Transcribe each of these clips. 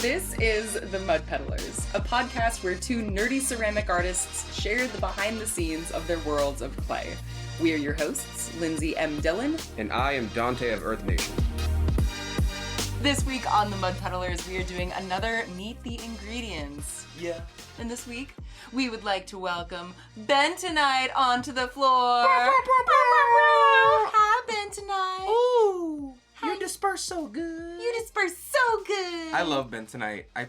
This is The Mud Peddlers, a podcast where two nerdy ceramic artists share the behind the scenes of their worlds of clay. We are your hosts, Lindsey M Dillon. And I am Donte of Earth Nation. This week on The Mud Peddlers, we are doing another Meet the Ingredients. Yeah. And this week, we would like to welcome Bentonite onto the floor. Hi, Bentonite. Ooh. Hi. You disperse so good. You disperse so good. I love Bentonite. I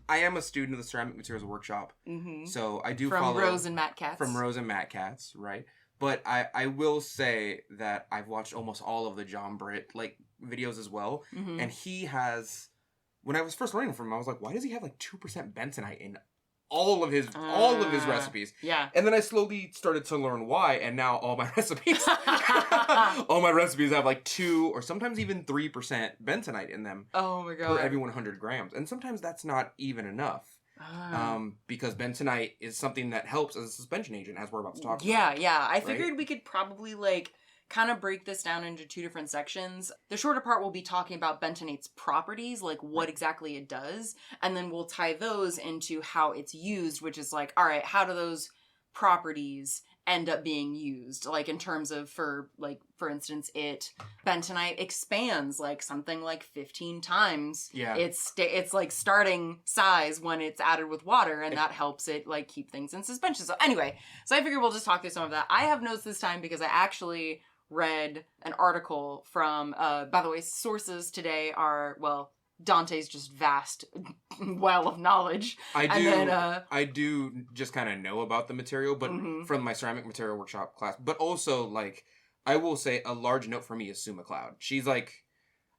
am a student of the Ceramic Materials Workshop. Mm-hmm. So I do From follow... Rose and Matt Katz. From Rose and Matt Katz, right? But I will say that I've watched almost all of the John Britt, videos as well. Mm-hmm. And he has... When I was first learning from him, I was like, why does he have 2% bentonite in all of his recipes? Yeah. And then I slowly started to learn why, and now all my recipes have 2 or sometimes even 3% bentonite in them. Oh my god. For every 100 grams. And sometimes that's not even enough. Because bentonite is something that helps as a suspension agent, as we're about to talk about. Yeah. I figured we could probably kind of break this down into two different sections. The shorter part will be talking about bentonite's properties, what exactly it does, and then we'll tie those into how it's used, which is all right, how do those properties end up being used? In terms of, for instance, bentonite expands something 15 times. Yeah. It's starting size when it's added with water, and that helps it keep things in suspension. So anyway, I figured we'll just talk through some of that. I have notes this time because I actually read an article from, by the way, sources today are, Dante's just vast well of knowledge. I do just kind of know about the material, but mm-hmm. from my ceramic material workshop class. But also, I will say a large note for me is Sue McLeod. She's I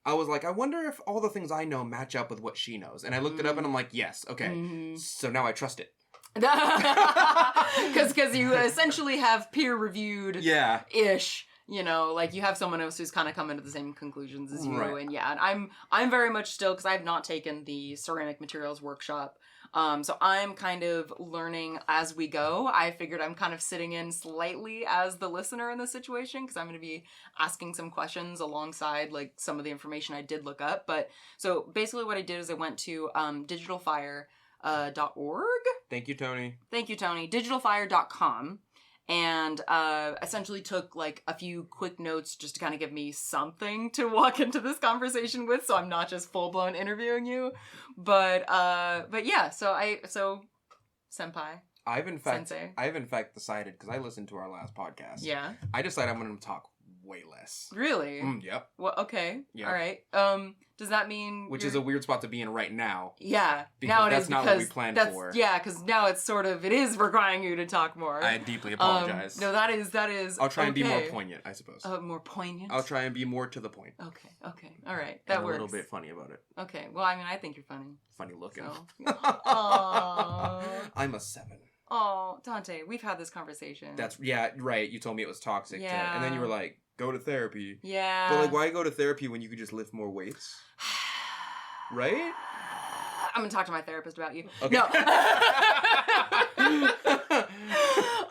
was I wonder if all the things I know match up with what she knows. And I looked it up and I'm yes, okay. Mm-hmm. So now I trust it. Because you essentially have peer-reviewed ish. You have someone else who's kind of coming to the same conclusions as you. Right. And I'm very much still, because I have not taken the ceramic materials workshop. So I'm kind of learning as we go. I figured I'm kind of sitting in slightly as the listener in this situation, because I'm going to be asking some questions alongside some of the information I did look up. But so basically what I did is I went to digitalfire.org. Thank you, Tony. Digitalfire.com. And essentially took a few quick notes just to kind of give me something to walk into this conversation with, so I'm not just full blown interviewing you. But yeah, so senpai. I've in fact decided, because I listened to our last podcast. Yeah. I decided I'm going to talk way less. Really? Yep. Well, okay. Yep. All right. Does that mean which is a weird spot to be in right now? Yeah. Because now that's not what we planned for. Yeah, because now it's it is requiring you to talk more. I deeply apologize. No, that is. I'll try and be more poignant, I suppose. More poignant? I'll try and be more to the point. Okay. All right. That works. A little bit funny about it. Okay. Well, I think you're funny. Funny looking. So. Aww. I'm a 7. Oh, Donte, we've had this conversation. Right. You told me it was toxic. Yeah. And then you were go to therapy. Yeah. But why go to therapy when you could just lift more weights? Right? I'm gonna talk to my therapist about you. Okay. No.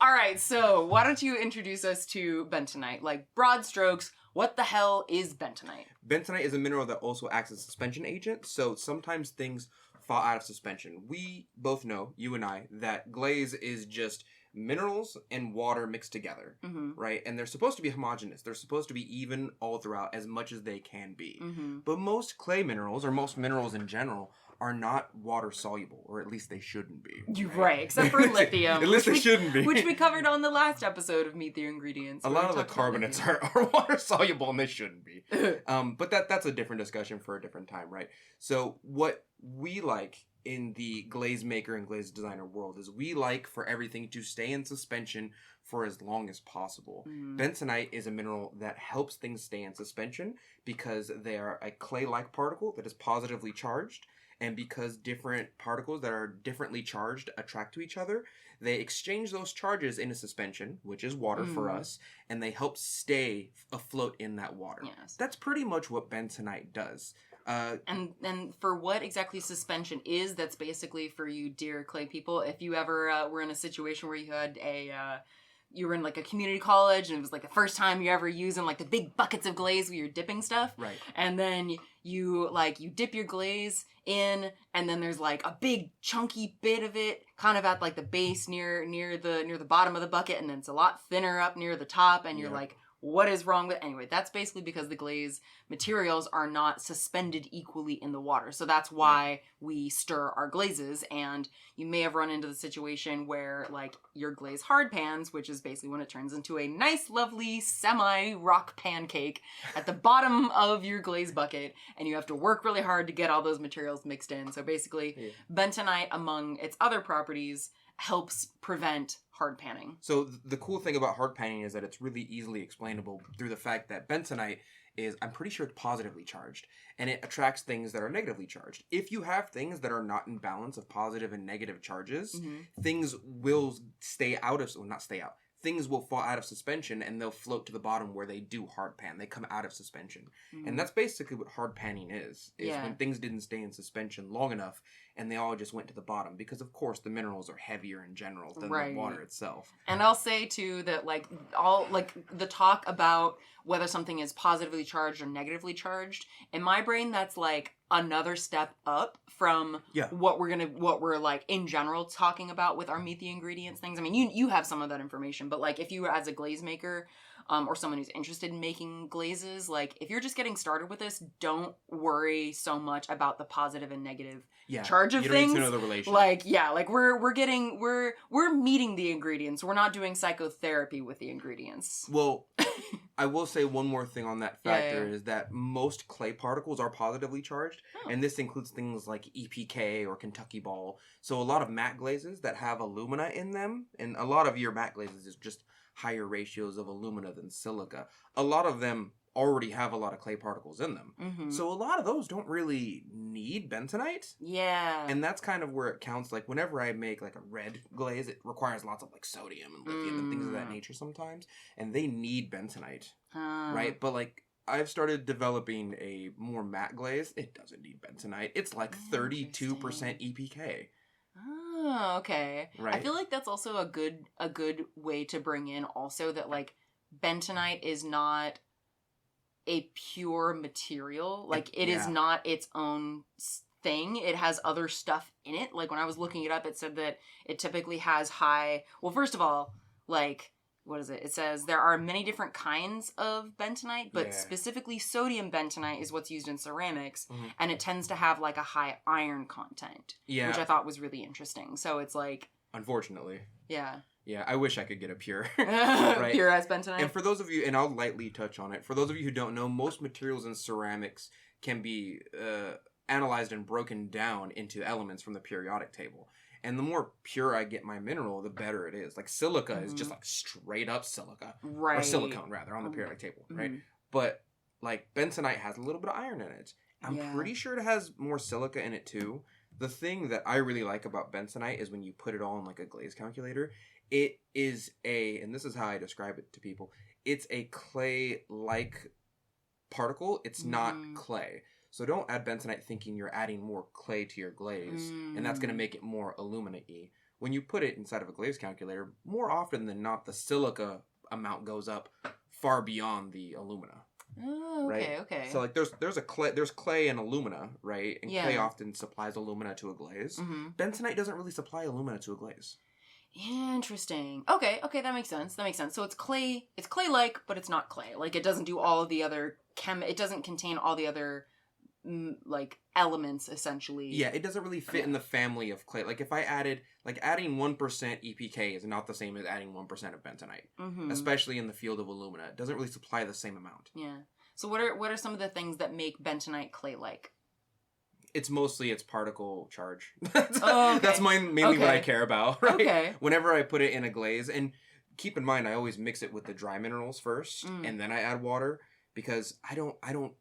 All right, so why don't you introduce us to bentonite? Broad strokes, what the hell is bentonite? Bentonite is a mineral that also acts as a suspension agent, so sometimes things fall out of suspension. We both know, you and I, that glaze is just minerals and water mixed together, mm-hmm. right? And they're supposed to be homogeneous. They're supposed to be even all throughout as much as they can be. Mm-hmm. But most clay minerals, or most minerals in general, are not water soluble, or at least they shouldn't be. You're right, except for lithium. At least they shouldn't be. Which we covered on the last episode of Meet the Ingredients. A lot of the carbonates are water soluble, and they shouldn't be. But that's a different discussion for a different time, right? So what we like in the glaze maker and glaze designer world is we like for everything to stay in suspension for as long as possible. Bentonite is a mineral that helps things stay in suspension because they are a clay-like particle that is positively charged. And because different particles that are differently charged attract to each other, they exchange those charges into suspension, which is water for us, and they help stay afloat in that water. Yes. That's pretty much what bentonite does. And for what exactly suspension is, that's basically for you dear clay people. If you ever were in a situation where you had a you were in like a community college and it was like the first time you're ever using like the big buckets of glaze where you're dipping stuff. Right. And then you dip your glaze in, and then there's like a big chunky bit of it kind of at like the base near the bottom of the bucket, and then it's a lot thinner up near the top, and you're like, what is wrong with... Anyway, that's basically because the glaze materials are not suspended equally in the water. So that's why we stir our glazes, and you may have run into the situation where, like, your glaze hard pans, which is basically when it turns into a nice, lovely, semi-rock pancake at the bottom of your glaze bucket, and you have to work really hard to get all those materials mixed in. So basically, bentonite, among its other properties, helps prevent hard panning. So the cool thing about hard panning is that it's really easily explainable through the fact that bentonite is, I'm pretty sure it's positively charged, and it attracts things that are negatively charged. If you have things that are not in balance of positive and negative charges, things will things will fall out of suspension and they'll float to the bottom where they do hard pan. They come out of suspension. And that's basically what hard panning is when things didn't stay in suspension long enough and they all just went to the bottom, because of course the minerals are heavier in general than the water itself. And I'll say too that like all like the talk about whether something is positively charged or negatively charged, in my brain that's like another step up from what we're like in general talking about with our meet the ingredients things. I mean, you have some of that information, but like if you were as a glaze maker or someone who's interested in making glazes, like if you're just getting started with this, don't worry so much about the positive and negative charge of things. You don't need to know the relation. Like we're meeting the ingredients. We're not doing psychotherapy with the ingredients. Well, I will say one more thing on that factor is that most clay particles are positively charged, and this includes things like EPK or Kentucky ball. So a lot of matte glazes that have alumina in them, and a lot of your matte glazes is just higher ratios of alumina than silica. A lot of them already have a lot of clay particles in them. So a lot of those don't really need bentonite. Yeah. And that's kind of where it counts. Like whenever I make like a red glaze, it requires lots of like sodium and lithium and things of that nature sometimes. And they need bentonite. Right? But like I've started developing a more matte glaze. It doesn't need bentonite. It's like 32% EPK. Oh, okay. Right. I feel like that's also a good way to bring in also that like bentonite is not a pure material. Like it is not its own thing. It has other stuff in it. Like when I was looking it up, it said that it typically has well, first of all, like, what is it? It says there are many different kinds of bentonite, but specifically sodium bentonite is what's used in ceramics, and it tends to have like a high iron content, which I thought was really interesting. So it's like... Unfortunately. Yeah. Yeah, I wish I could get a pure. Right? Pure as bentonite. And for those of you, and I'll lightly touch on it, for those of you who don't know, most materials in ceramics can be analyzed and broken down into elements from the periodic table. And the more pure I get my mineral, the better it is. Like silica is just like straight up silica. Right. Or silicone, rather, on the periodic table, right? But like bentonite has a little bit of iron in it. I'm pretty sure it has more silica in it too. The thing that I really like about bentonite is when you put it all in like a glaze calculator, it is and this is how I describe it to people, it's a clay-like particle. It's not clay. So don't add bentonite thinking you're adding more clay to your glaze, and that's going to make it more alumina-y. When you put it inside of a glaze calculator, more often than not, the silica amount goes up far beyond the alumina. Oh, okay, right? Okay. So like there's clay and alumina, right? And clay often supplies alumina to a glaze. Bentonite doesn't really supply alumina to a glaze. Interesting. Okay, that makes sense. So it's clay-like, but it's not clay. Like it doesn't do all of the other it doesn't contain all the other like elements essentially. Yeah, it doesn't really fit in the family of clay. Like if I added adding 1% EPK is not the same as adding 1% of bentonite, especially in the field of alumina. It doesn't really supply the same amount. Yeah. So what are some of the things that make bentonite clay-like? It's mostly its particle charge. That's mainly what I care about. Right? Okay. Whenever I put it in a glaze, and keep in mind I always mix it with the dry minerals first, and then I add water, because I don't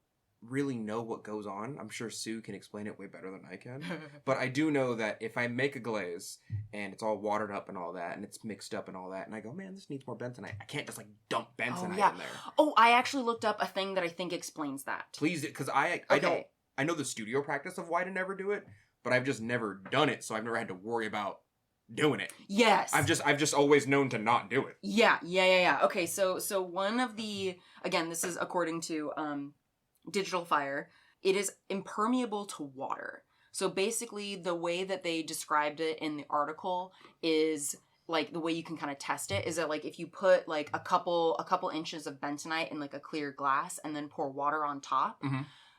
really know what goes on. I'm sure Sue can explain it way better than I can. But I do know that if I make a glaze and it's all watered up and all that, and it's mixed up and all that, and I go, man, this needs more bentonite, I can't just like dump bentonite in there. Oh, I actually looked up a thing that I think explains that. Please, because I know the studio practice of why to never do it, but I've just never done it, so I've never had to worry about doing it. Yes. I've just always known to not do it. Yeah. Okay, so one of the, again, this is according to Digital Fire, it is impermeable to water. So basically the way that they described it in the article is like the way you can kind of test it is that like if you put like a couple inches of bentonite in like a clear glass and then pour water on top,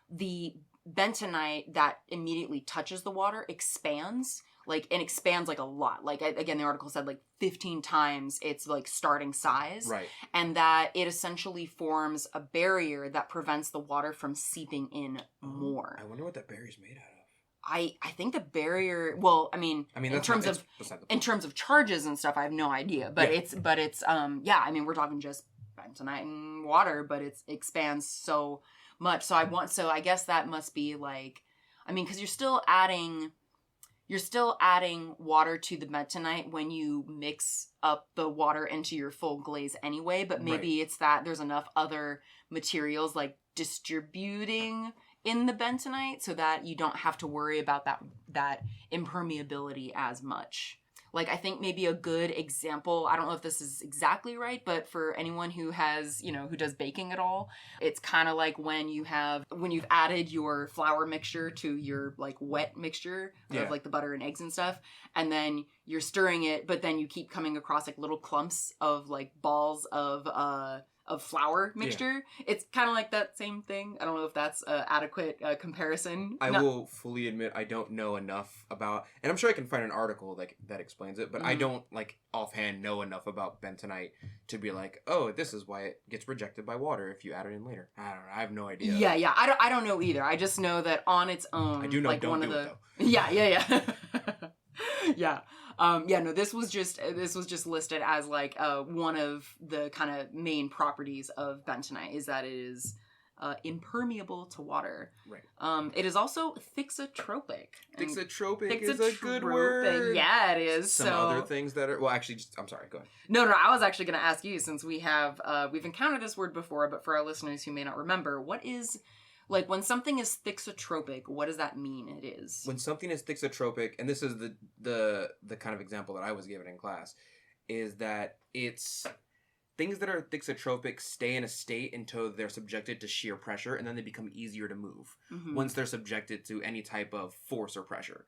the bentonite that immediately touches the water expands like a lot. Like again, the article said like 15 times its like starting size. Right. And that it essentially forms a barrier that prevents the water from seeping in more. I wonder what that barrier's made out of. I think the barrier, well, I mean in terms of charges and stuff, I have no idea. But it's yeah, I mean we're talking just bentonite and water, but it expands so much. So I guess that must be like, I mean, because you're still adding water to the bentonite when you mix up the water into your full glaze anyway, but maybe it's that there's enough other materials like distributing in the bentonite so that you don't have to worry about that impermeability as much. Like, I think maybe a good example, I don't know if this is exactly right, but for anyone who has, who does baking at all, it's kind of like when you've added your flour mixture to your like wet mixture of like the butter and eggs and stuff, and then you're stirring it, but then you keep coming across like little clumps of like balls of flour mixture. Yeah. It's kind of like that same thing. I don't know if that's an adequate comparison. I will fully admit I don't know enough about, and I'm sure I can find an article like that explains it, but I don't like offhand know enough about bentonite to be like, oh, this is why it gets rejected by water if you add it in later. I don't know. I have no idea. Yeah. I don't know either. I just know that on its own, I do know. Like don't one do of the. It, though. Yeah. Yeah. No, this was just listed as like one of the kind of main properties of bentonite is that it is impermeable to water. Right. It is also thixotropic. Thixotropic is a good word. Yeah, it is. Some other things that are, well, actually, I'm sorry, go ahead. No, I was actually going to ask you, since we've encountered this word before, but for our listeners who may not remember, what is... Like, when something is thixotropic, what does that mean it is? When something is thixotropic, and this is the kind of example that I was given in class, is that it's things that are thixotropic stay in a state until they're subjected to shear pressure, and then they become easier to move once they're subjected to any type of force or pressure.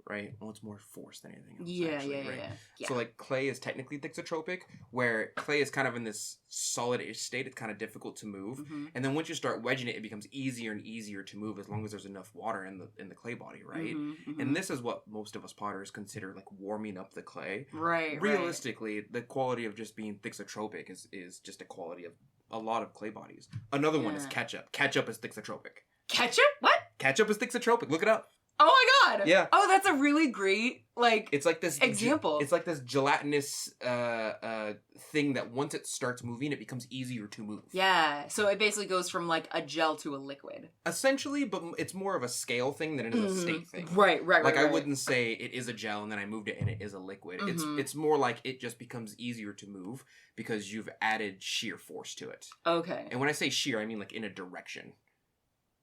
Right? Well, it's more force than anything else. Yeah. So, like, clay is technically thixotropic, where clay is kind of in this solid-ish state. It's kind of difficult to move. And then once you start wedging it, it becomes easier and easier to move as long as there's enough water in the clay body, right? And this is what most of us potters consider, like, warming up the clay. Right, Realistically, the quality of just being thixotropic is just a quality of a lot of clay bodies. Another one is ketchup. Ketchup is thixotropic. Ketchup? What? Ketchup is thixotropic. Look it up. Oh my god! Yeah. Oh, that's a really great, like, it's like this example. It's like this gelatinous thing that once it starts moving, it becomes easier to move. Yeah. So it basically goes from like a gel to a liquid. Essentially, but it's more of a scale thing than it is a state thing. Right. Like I wouldn't say it is a gel and then I moved it and it is a liquid. It's more like it just becomes easier to move because you've added shear force to it. Okay. And when I say shear, I mean like in a direction.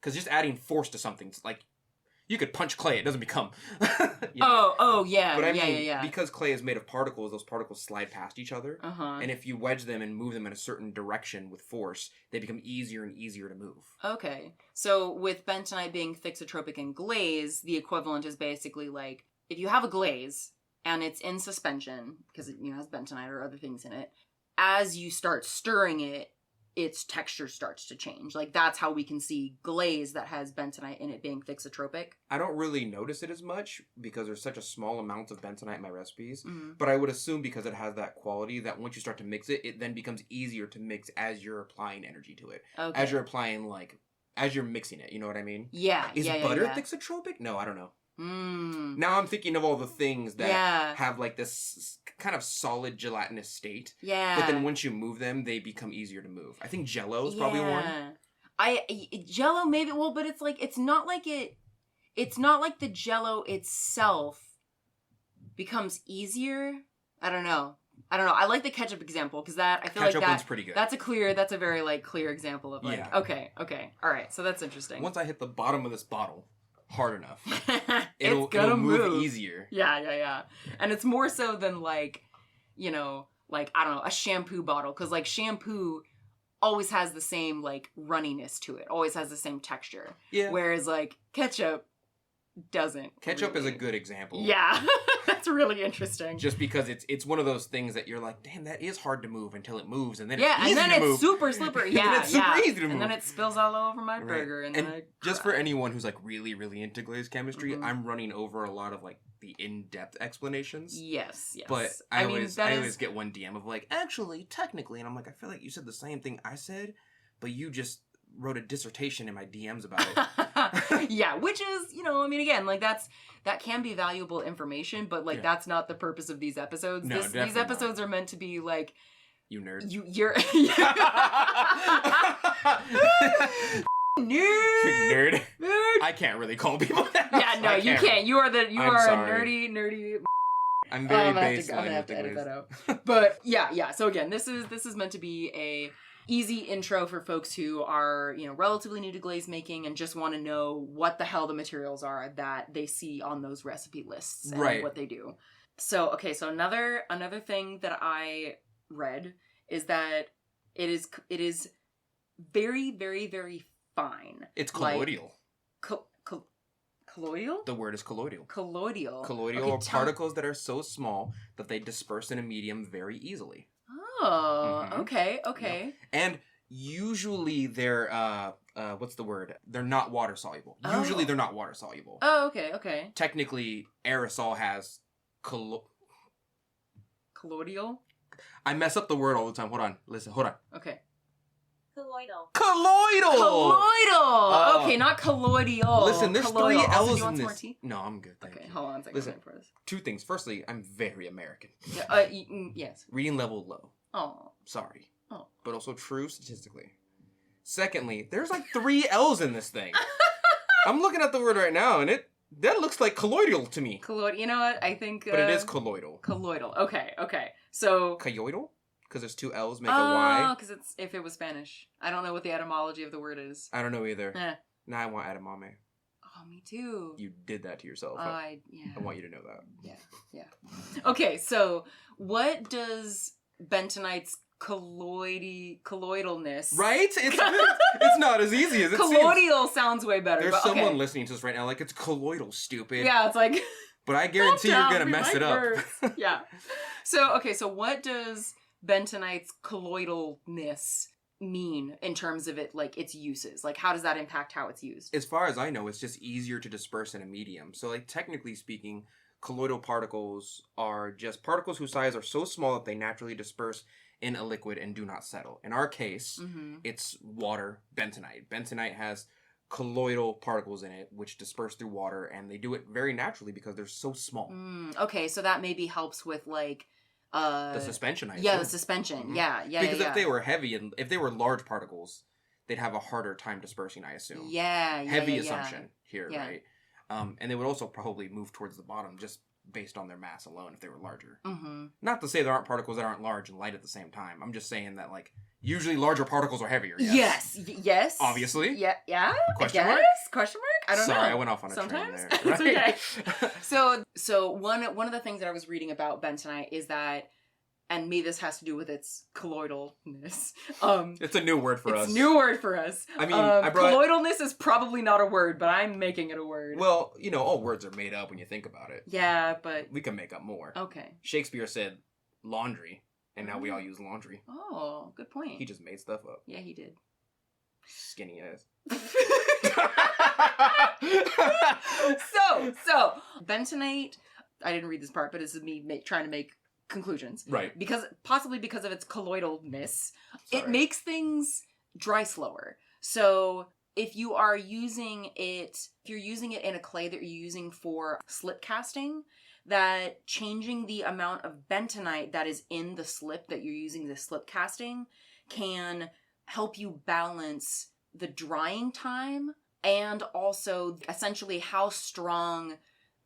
Because just adding force to something, like... You could punch clay; it doesn't become. Yeah. But I mean, yeah. Because clay is made of particles, those particles slide past each other. And if you wedge them and move them in a certain direction with force, they become easier and easier to move. Okay. So with bentonite being thixotropic and glaze, the equivalent is basically like if you have a glaze and it's in suspension because it has bentonite or other things in it. As you start stirring it, its texture starts to change. Like, that's how we can see glaze that has bentonite in it being thixotropic. I don't really notice it as much because there's such a small amount of bentonite in my recipes. But I would assume because it has that quality that once you start to mix it, it then becomes easier to mix as you're applying energy to it. Okay. As you're applying, like, as you're mixing it. You know what I mean? Yeah. Is butter thixotropic? No, I don't know. Now I'm thinking of all the things that have like this kind of solid gelatinous state. Yeah. But then once you move them, they become easier to move. I think Jell-O is probably one. Jell-O maybe. Well, but it's like it's not like the Jell-O itself becomes easier. I don't know. I like the ketchup example because I feel ketchup like one's pretty good. That's a very like clear example of like okay, all right. So that's interesting. Once I hit the bottom of this bottle. hard enough. It'll it'll move easier. Yeah. And it's more so than like, I don't know, a shampoo bottle. Because like shampoo always has the same like runniness to it. Always has the same texture. Yeah. Whereas like ketchup doesn't. Ketchup really. is a good example. Yeah. That's really interesting. Just because it's one of those things that you're like, damn, that is hard to move until it moves, and then it's super slippery. Yeah, and then it's super easy to move. And then it spills all over my burger. And then just for anyone who's like really, really into glaze chemistry, Mm-hmm. I'm running over a lot of like the in-depth explanations. Yes. But I always get one DM of like, actually, technically, and I'm like, I feel like you said the same thing I said, but you just wrote a dissertation in my DMs about it. Yeah, which is, again, like that can be valuable information, but like that's not the purpose of these episodes. No, these episodes are meant to be like, you nerd. You're nerd. I can't really call people that. Yeah, no, you can't. You are sorry. a nerdy. I'm very baseline. I'm gonna have to edit that out. But yeah. So again, this is meant to be a easy intro for folks who are, relatively new to glaze making and just want to know what the hell the materials are that they see on those recipe lists and what they do. So, okay, so another thing that I read is that it is very, very, very fine. It's colloidal. Colloidal? The word is colloidal. Colloidal. Colloidal are particles that are so small that they disperse in a medium very easily. Oh, okay. Yep. And usually they're, what's the word? They're not water soluble. Usually they're not water soluble. Oh, okay. Technically, aerosol has colloidal? I mess up the word all the time. Hold on. Listen, hold on. Okay. Colloidal. Okay, not colloidal. Listen, there's colloidal. 3 L's also, do you want in some this. more tea? No, I'm good. Thank Okay, you. hold on a second. Listen, for this. 2 things. Firstly, I'm very American. Yeah, yes. Reading level low. Oh. Sorry. Oh. But also true statistically. Secondly, there's like 3 L's in this thing. I'm looking at the word right now, and that looks like colloidal to me. Colloidal. You know what? I think. But it is colloidal. Colloidal. Okay. So. Colloidal? Because there's 2 L's make a Y. Oh, because it's if it was Spanish. I don't know what the etymology of the word is. I don't know either. Now I want edamame. Oh, me too. You did that to yourself. I want you to know that. Yeah. Okay, so what does bentonite's colloidalness? Right? It's not as easy as it seems. Colloidal sounds way better. There's someone listening to us right now like, it's colloidal, stupid. Yeah, it's like... But I guarantee you're going to mess it up. Yeah. So what does bentonite's colloidalness mean in terms of it, like, its uses? Like, how does that impact how it's used? As far as I know, it's just easier to disperse in a medium. So, like, technically speaking, colloidal particles are just particles whose size are so small that they naturally disperse in a liquid and do not settle. In our case, it's water, bentonite. Bentonite has colloidal particles in it which disperse through water, and they do it very naturally because they're so small. Okay, so that maybe helps with, like, the suspension, I assume. Yeah, the suspension. Yeah. Because if they were heavy and if they were large particles, they'd have a harder time dispersing, I assume. Heavy assumption here, right? And they would also probably move towards the bottom just based on their mass alone if they were larger. Not to say there aren't particles that aren't large and light at the same time. I'm just saying that, like, usually larger particles are heavier. Yes. Obviously. Yeah. Question mark? Question mark? I don't know. Sorry, I went off on a Sometimes train there. Right? It's okay. So one of the things that I was reading about bentonite is that, and maybe this has to do with its colloidalness. It's a new word for us. It's a new word for us. I mean, colloidalness is probably not a word, but I'm making it a word. Well, all words are made up when you think about it. Yeah, but... We can make up more. Okay. Shakespeare said laundry, and now we all use laundry. Oh, good point. He just made stuff up. Yeah, he did. Skinny ass. So, bentonite, I didn't read this part, but this is me trying to make conclusions. Right. Possibly because of its colloidalness, it makes things dry slower. So if you're using it in a clay that you're using for slip casting, that changing the amount of bentonite that is in the slip that you're using the slip casting can help you balance the drying time and also essentially how strong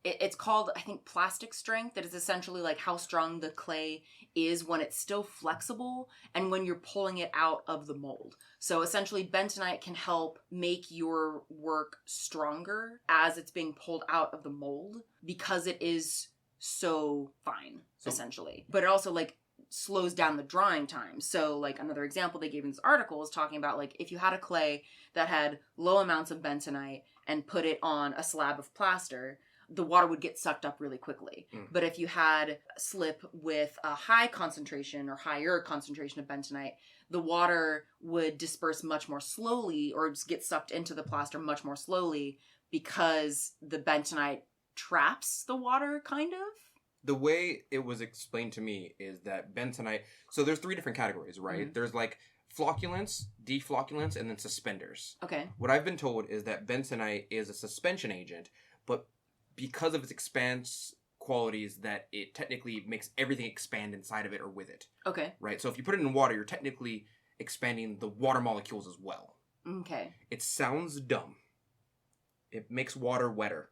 it's called, I think, plastic strength. That is essentially like how strong the clay is when it's still flexible and when you're pulling it out of the mold. So essentially, bentonite can help make your work stronger as it's being pulled out of the mold because it is so fine, essentially. But it also, like, slows down the drying time. So, like, another example they gave in this article is talking about, like, if you had a clay that had low amounts of bentonite and put it on a slab of plaster, the water would get sucked up really quickly. But if you had a slip with a high concentration or higher concentration of bentonite, the water would disperse much more slowly or just get sucked into the plaster much more slowly because the bentonite traps the water, kind of. The way it was explained to me is that bentonite... So there's 3 different categories, right? Mm-hmm. There's, like, flocculants, deflocculants, and then suspenders. Okay. What I've been told is that bentonite is a suspension agent, but because of its expanse qualities, that it technically makes everything expand inside of it or with it. Okay. Right? So if you put it in water, you're technically expanding the water molecules as well. Okay. It sounds dumb. It makes water wetter.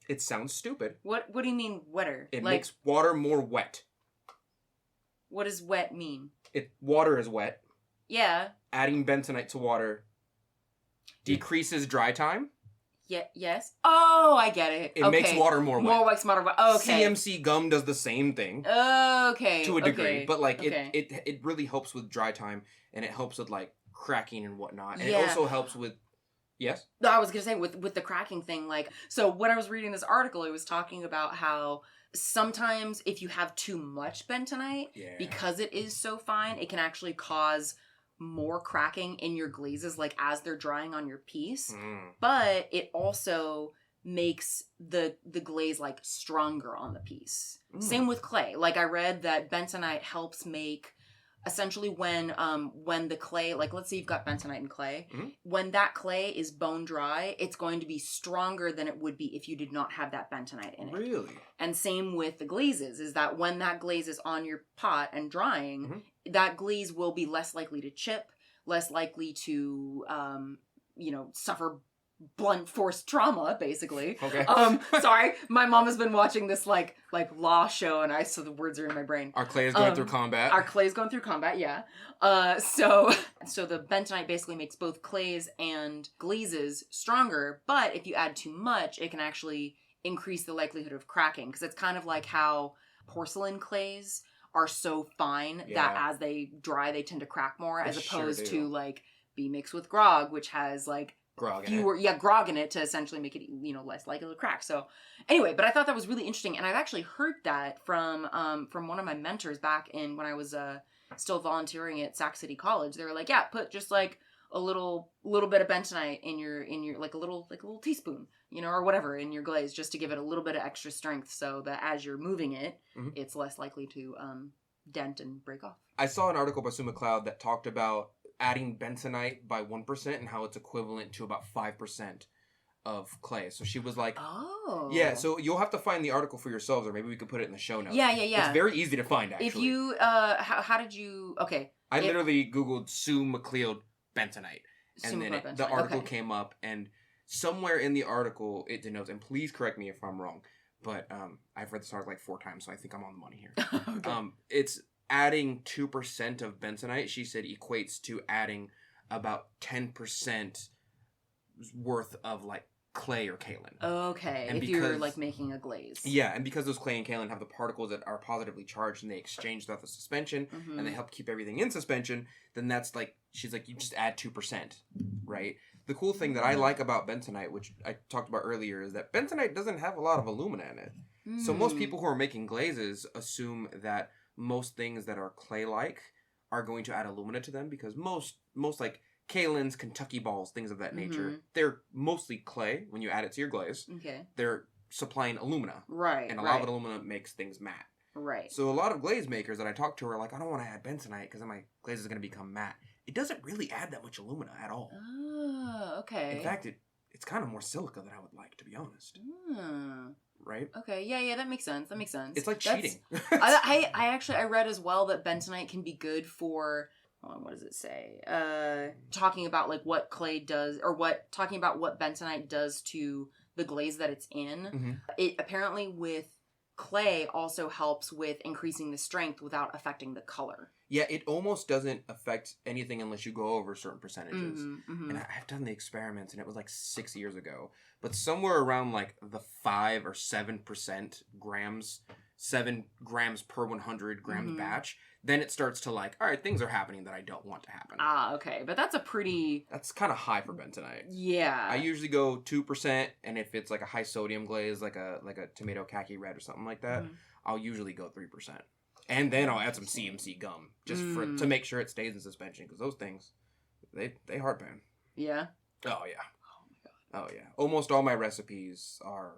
It sounds stupid. What do you mean wetter? It makes water more wet. What does wet mean? Water is wet. Yeah. Adding bentonite to water decreases dry time. Yeah. Yes. Oh, I get it. It makes water more wet. Makes water wet. Okay. CMC gum does the same thing. Okay. To a degree, but like it really helps with dry time, and it helps with like cracking and whatnot, and it also helps with. Yes? I was going to say, with the cracking thing, like, so when I was reading this article, it was talking about how sometimes if you have too much bentonite, because it is so fine, it can actually cause more cracking in your glazes, like, as they're drying on your piece. But it also makes the glaze, like, stronger on the piece. Same with clay. Like, I read that bentonite helps make... Essentially, when the clay, like, let's say you've got bentonite and clay, when that clay is bone dry, it's going to be stronger than it would be if you did not have that bentonite in it. Really? And same with the glazes, is that when that glaze is on your pot and drying, that glaze will be less likely to chip, less likely to, suffer blunt force trauma, basically. Okay. Sorry, my mom has been watching this like law show, and so the words are in my brain. Our clay is going through combat. Our clay is going through combat, yeah. So the bentonite basically makes both clays and glazes stronger, but if you add too much, it can actually increase the likelihood of cracking, because it's kind of like how porcelain clays are so fine that as they dry, they tend to crack more, as opposed to like be mixed with grog, which has like grog in it to essentially make it, less likely to crack. So anyway, but I thought that was really interesting, and I've actually heard that from one of my mentors back in when I was still volunteering at Sac City College. They were like, put just like a little bit of bentonite in your like a little teaspoon, or whatever in your glaze, just to give it a little bit of extra strength, so that as you're moving it, it's less likely to dent and break off. I saw an article by Sue McLeod that talked about adding bentonite by 1% and how it's equivalent to about 5% of clay. So she was like, oh. Yeah, so you'll have to find the article for yourselves, or maybe we could put it in the show notes. Yeah. It's very easy to find, actually. If you, how did you, okay. I literally Googled Sue McLeod bentonite, and then the article came up, and somewhere in the article it denotes, and please correct me if I'm wrong, but I've read this article like 4 times, so I think I'm on the money here. Okay. It's adding 2% of bentonite, she said, equates to adding about 10% worth of like clay or kaolin. Okay, and if you're like making a glaze. Yeah, and because those clay and kaolin have the particles that are positively charged and they exchange throughout the suspension, and they help keep everything in suspension, then that's like, she's like, you just add 2%, right? The cool thing that I like about bentonite, which I talked about earlier, is that bentonite doesn't have a lot of alumina in it. So most people who are making glazes assume that most things that are clay-like are going to add alumina to them, because most like kaolins, Kentucky balls, things of that nature, they're mostly clay when you add it to your glaze. Okay. They're supplying alumina. Right. And a lot of alumina makes things matte. Right. So a lot of glaze makers that I talk to are like, I don't want to add bentonite because then my glaze is going to become matte. It doesn't really add that much alumina at all. Oh, okay. In fact, it's kind of more silica than I would like, to be honest. Right? Okay, yeah, that makes sense. It's like cheating. I read as well that bentonite can be good for, what does it say? Talking about like what clay does, or talking about what bentonite does to the glaze that it's in. It apparently with clay also helps with increasing the strength without affecting the color. Yeah, it almost doesn't affect anything unless you go over certain percentages. Mm-hmm. And I've done the experiments, and it was like 6 years ago. But somewhere around like the 5 or 7% grams, 7 grams per 100 grams batch, then it starts to like, all right, things are happening that I don't want to happen. Ah, okay. But that's a pretty... That's kind of high for bentonite. Yeah. I usually go 2%, and if it's like a high sodium glaze, like a tomato khaki red or something like that, I'll usually go 3%. And then I'll add some CMC gum just to make sure it stays in suspension, because those things, they heartburn. Yeah? Oh, yeah. Oh, yeah. Almost all my recipes are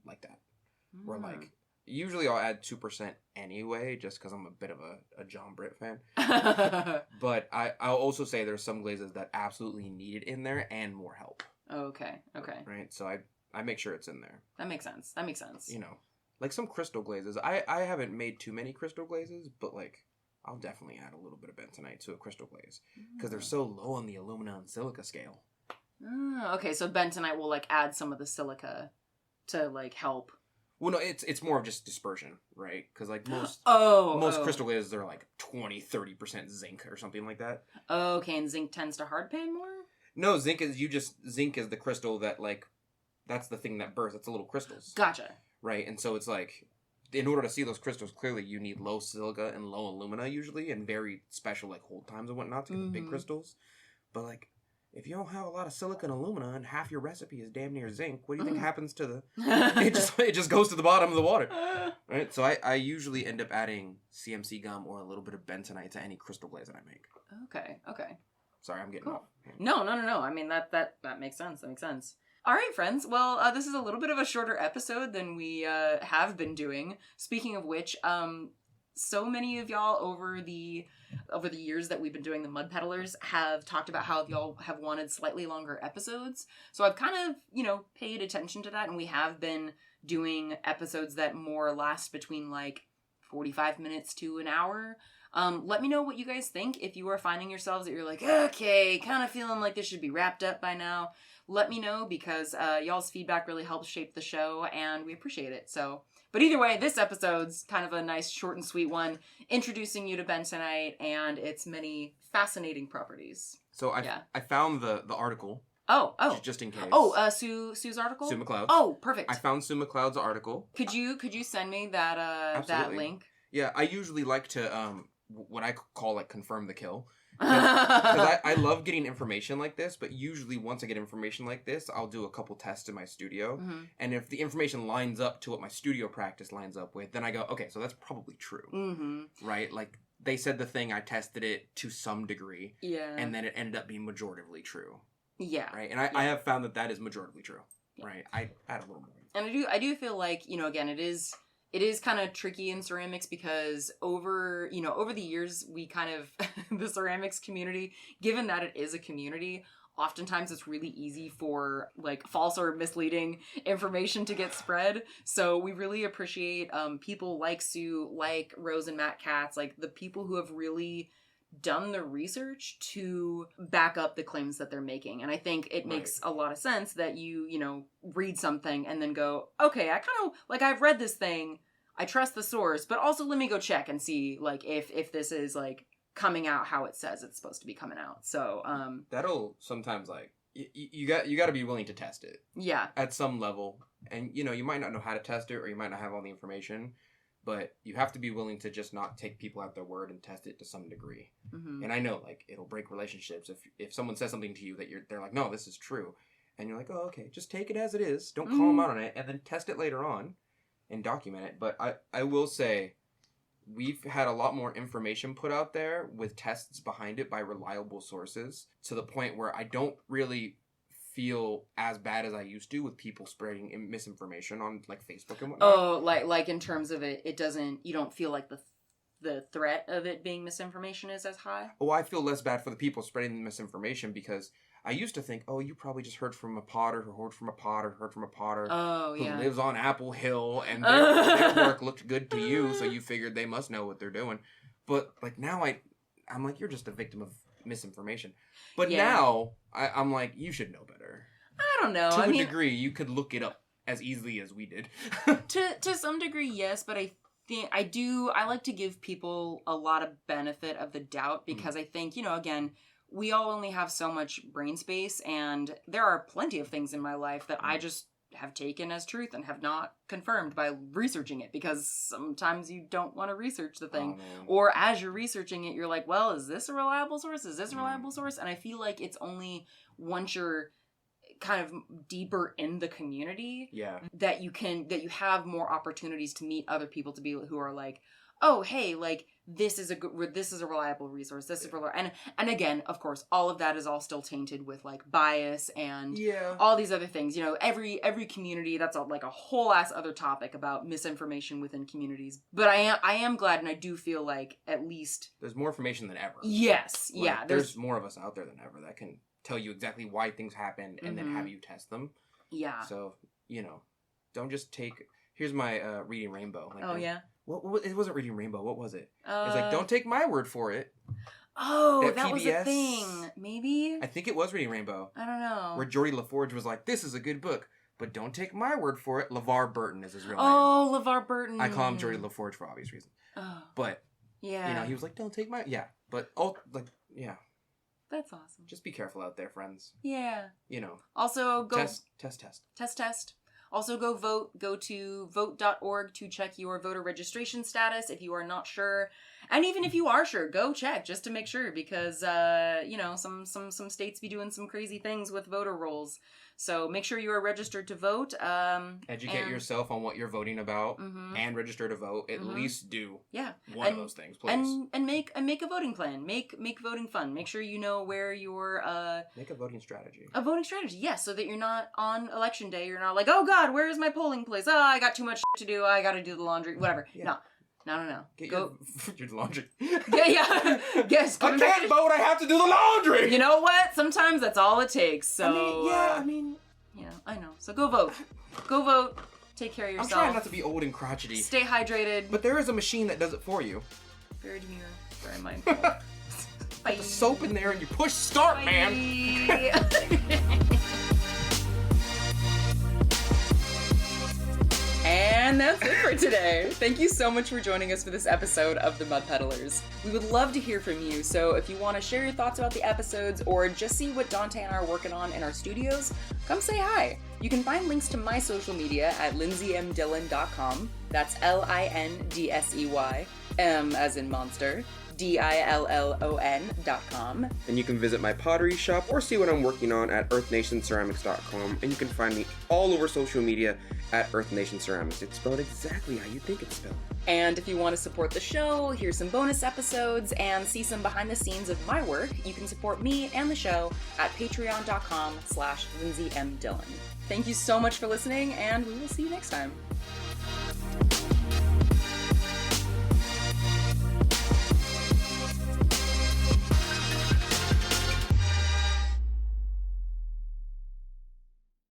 like that. Where, like, usually I'll add 2% anyway, just because I'm a bit of a John Britt fan. But I'll also say there's some glazes that absolutely need it in there and more help. Okay. Right? So I make sure it's in there. That makes sense. You know, like some crystal glazes. I haven't made too many crystal glazes, but, like, I'll definitely add a little bit of bentonite to a crystal glaze. Because they're so low on the alumina and silica scale. Okay, so bentonite will like add some of the silica to like help. Well, no, it's more of just dispersion, right? Because like most crystal glazes are like 20-30% zinc or something like that. Okay, and zinc tends to hard pan more? No, zinc is the crystal that like that's the thing that bursts. It's the little crystals. Gotcha. Right, and so it's like in order to see those crystals clearly, you need low silica and low alumina usually, and very special like hold times and whatnot to get the big crystals. But like, if you don't have a lot of silica and alumina and half your recipe is damn near zinc, what do you think happens to the... it just goes to the bottom of the water. Right? So I usually end up adding CMC gum or a little bit of bentonite to any crystal glaze that I make. Okay. Sorry, I'm getting Cool. off. No. I mean, that makes sense. That makes sense. All right, friends. Well, this is a little bit of a shorter episode than we have been doing. Speaking of which, so many of y'all over the years that we've been doing the Mud Peddlers have talked about how y'all have wanted slightly longer episodes. So I've kind of, paid attention to that, and we have been doing episodes that more last between like 45 minutes to an hour. Let me know what you guys think. If you are finding yourselves that you're like, okay, kind of feeling like this should be wrapped up by now, let me know, because y'all's feedback really helps shape the show, and we appreciate it. So, but either way, this episode's kind of a nice, short and sweet one, introducing you to bentonite and its many fascinating properties. So I found the article. Oh. Just in case. Sue's article? Sue McLeod's. Oh, perfect. I found Sue McLeod's article. Could you send me that that link? Yeah, I usually like to what I call like confirm the kill. Because I love getting information like this, but usually once I get information like this, I'll do a couple tests in my studio. And if the information lines up to what my studio practice lines up with, then I go, okay, so that's probably true. Right? Like, they said the thing, I tested it to some degree. Yeah. And then it ended up being majoritively true. Yeah. Right? And I have found that is majoritively true. Yeah. Right? I add a little more. And I do feel like, again, it is kind of tricky in ceramics, because over the years, we kind of, the ceramics community, given that it is a community, oftentimes it's really easy for like false or misleading information to get spread. So we really appreciate people like Sue, like Rose and Matt Katz, like the people who have really done the research to back up the claims that they're making. And I think it makes a lot of sense that you read something and then go, okay, I kind of, like, I've read this thing, I trust the source, but also let me go check and see, like, if this is, like, coming out how it says it's supposed to be coming out. So, that'll sometimes, like, you got to be willing to test it. Yeah. At some level. And, you might not know how to test it, or you might not have all the information, but you have to be willing to just not take people at their word and test it to some degree. And I know, like, it'll break relationships if someone says something to you that they're like, no, this is true. And you're like, oh, okay, just take it as it is. Don't call them out on it, and then test it later on and document it. But I will say, we've had a lot more information put out there with tests behind it by reliable sources, to the point where I don't really feel as bad as I used to with people spreading misinformation on like Facebook and whatnot. Oh, like in terms of it doesn't, you don't feel like the threat of it being misinformation is as high? Oh, I feel less bad for the people spreading the misinformation, because I used to think, oh, you probably just heard from a potter who heard from a potter who lives on Apple Hill, and their work looked good to you, so you figured they must know what they're doing. But like now I'm like, you're just a victim of misinformation. But now I'm like, you should know better. I don't know. To a degree, you could look it up as easily as we did. To some degree, yes, but I like to give people a lot of benefit of the doubt because I think, again, we all only have so much brain space, and there are plenty of things in my life that I just have taken as truth and have not confirmed by researching it, because sometimes you don't want to research the thing. Or as you're researching it, you're like, well, is this a reliable source? Is this a reliable source? And I feel like it's only once you're kind of deeper in the community that you have more opportunities to meet other people who are like, oh, hey, like, this is a reliable resource. This is reliable. And again, of course, all of that is all still tainted with like bias and all these other things. Every community, that's like a whole ass other topic about misinformation within communities. But I am glad, and I do feel like at least there's more information than ever. Yes, like, there's more of us out there than ever that can tell you exactly why things happen and then have you test them. Yeah. So, don't just take... Here's my Reading Rainbow. Like, What, it wasn't Reading Rainbow. What was it? It was like, don't take my word for it. Oh, that was a thing. Maybe? I think it was Reading Rainbow. I don't know. Where Geordie LaForge was like, this is a good book, but don't take my word for it. LeVar Burton is his real name. Oh, LeVar Burton. I call him Geordie LaForge for obvious reasons. Oh. But, he was like, don't take my... Yeah. But, That's awesome. Just be careful out there, friends. Yeah. Also, go... Test. Also, go vote. Go to Vote.org to check your voter registration status if you are not sure. And even if you are sure, go check just to make sure, because, some states be doing some crazy things with voter rolls. So make sure you are registered to vote. Educate yourself on what you're voting about and register to vote. At least do one of those things, please. And make a voting plan. Make voting fun. Make sure you know where your... Make a voting strategy. A voting strategy, yes, so that you're not on election day. You're not like, oh God, where is my polling place? Oh, I got too much to do. I got to do the laundry. Whatever. Yeah. No. Get your laundry. Yeah. Yes. I can't vote. I have to do the laundry. You know what? Sometimes that's all it takes. So. I know. So go vote. Go vote. Take care of yourself. I'm trying not to be old and crotchety. Stay hydrated. But there is a machine that does it for you. Very demure. Very mindful. Put the soap in there and you push start, Bye. Man. And that's it for today. Thank you so much for joining us for this episode of The Mud Peddlers. We would love to hear from you, so if you want to share your thoughts about the episodes or just see what Donte and I are working on in our studios, come say hi. You can find links to my social media at lindseymdillon.com. That's LINDSEY, M as in monster, DILLON.com. And you can visit my pottery shop or see what I'm working on at earthnationceramics.com. And you can find me all over social media at Earth Nation Ceramics. It's spelled exactly how you think it's spelled. And if you want to support the show, hear some bonus episodes, and see some behind the scenes of my work, you can support me and the show at patreon.com/Lindsey M Dillon. Thank you so much for listening, and we will see you next time.